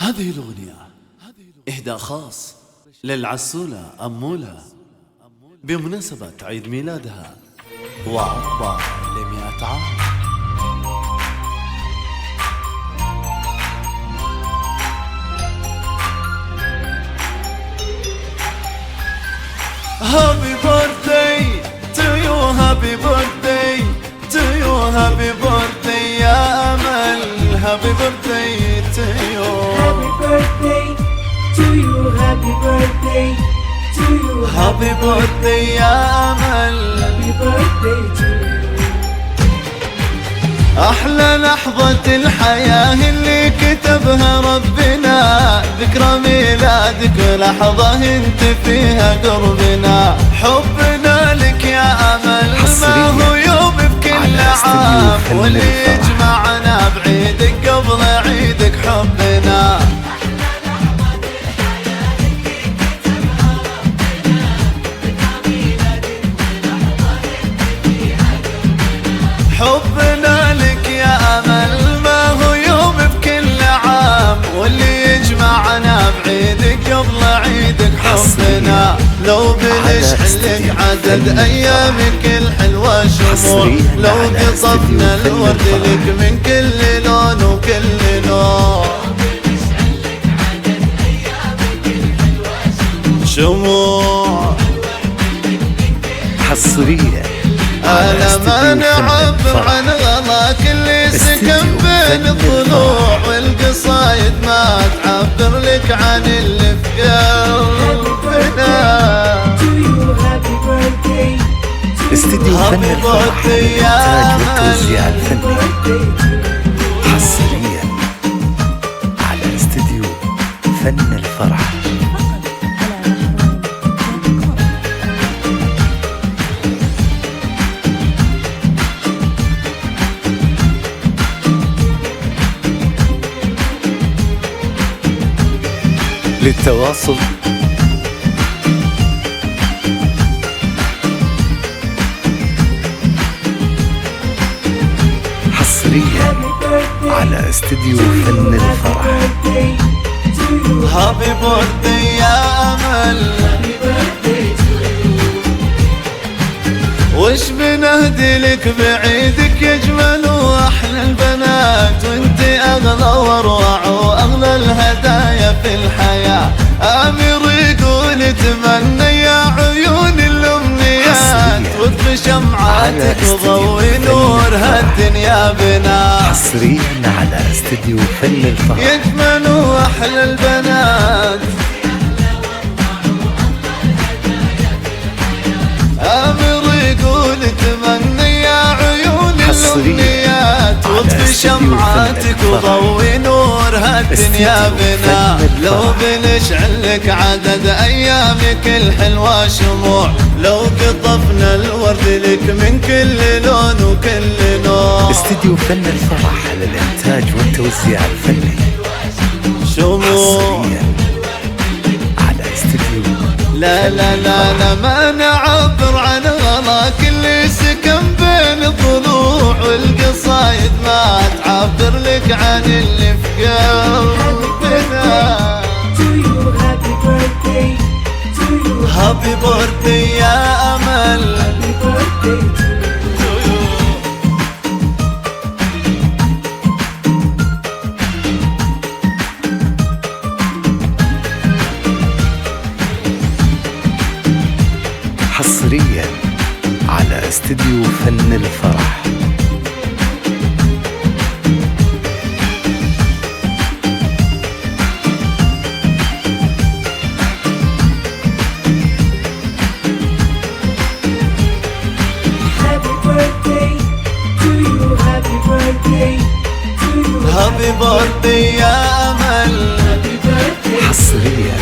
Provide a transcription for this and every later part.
هذه الأغنية إهداء خاص للعسولة أمولة بمناسبة عيد ميلادها وعقبال 100 عام. Happy birthday to you, happy birthday to you, happy birthday يا أمل, happy birthday to you, happy birthday to you, happy birthday to you, happy birthday يا أمل, happy birthday to you. أحلى لحظة الحياة اللي كتبها ربنا, ذكرى ميلادك لحظة انت فيها قربنا, حبنا لك يا أمل ما هو يوم بكل عام, واللي يجمعنا بعيدك قبل عيدك حبنا. حبنا لك يا أمل ما هو يوم بكل عام, واللي يجمعنا بعيدك قبل عيدك حبنا. لو بنشحلك عدد أيامك الحلوة شموع, لو قطفنا الورد لك من كل لون وكل نوع, شموع حصريا أنا ما نعبر عن غلاك اللي سكن بين الضلوع, والقصايد ما تعبر لك عن اللي في قلبنا. استديو فن الفرح للإنتاج والتوزيع الفني حصريا على استديو فن الفرح. للتواصل حصريا على استديو فن الفرح. هابي بيرثدي يا أمل, وش بنهدي لك بعيدك يجمل واحلى البنات, وانت اغلى واروع واغلى الهدايا في الحياة. امير يقول تمنى يا عيون الامنيات, واطفي شمعاتك وضوي نور هالدنيا بنا. حصريا على استديو فن الفرح. يجمل واحلى البنات, امير يقول تمنى يا عيون الامنيات, واطفي شمعاتك وضوي نور هالدنيا بنا. لو بنشعل لك عدد ايامك الحلوة شموع, لو قطفنا الورد لك من كل لون وكل نوع. استديو فن الفرح للإنتاج والتوزيع الفني شموع حصريا على استديو. لا لا لا لا ما نعبر عن غلاك اللي سكن بين الضلوع, والقصايد ما تعبر لك عن اللي في قلبنا. هابي بيرثدي يا أمل, حصريا على استديو فن الفرح. هابي بيرثدي يا أمل, حصريا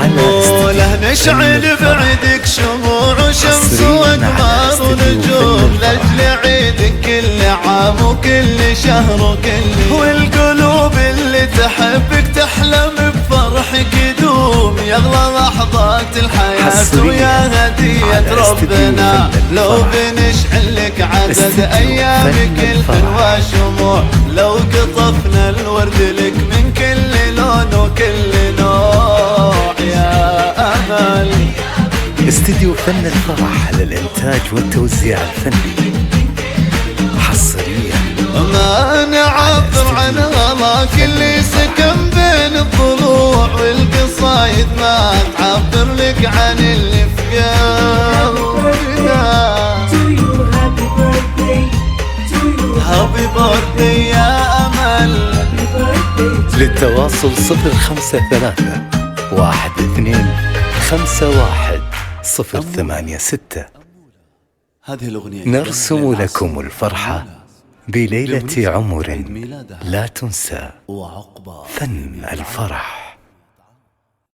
أموله نشعل بعيدك شموع وشمس وأقمار ونجوم, لأجل عيدك كل عام وكل شهر وكل, والقلوب اللي تحبك تحلم بفرحك يدوم, يغلى لحظات الحياة ويا هدية ربنا. لو بنشعل لك عدد أيامك الحلوة شموع, لو قطفنا الورد لك من كل لون كل نوع يا أمل. استديو فن الفرح للإنتاج والتوزيع الفني حصريا. ما نعبر عن غلاك اللي سكن بين الضلوع والقصايد، ما تعبر لك عن اللي في قلبنا. هابي بيرثدي يا أمل. للتواصل 053 12 51 086. هذه الأغنية نرسم لكم الفرحة بليلة عمر لا تنسى. وعقبة فن الفرح.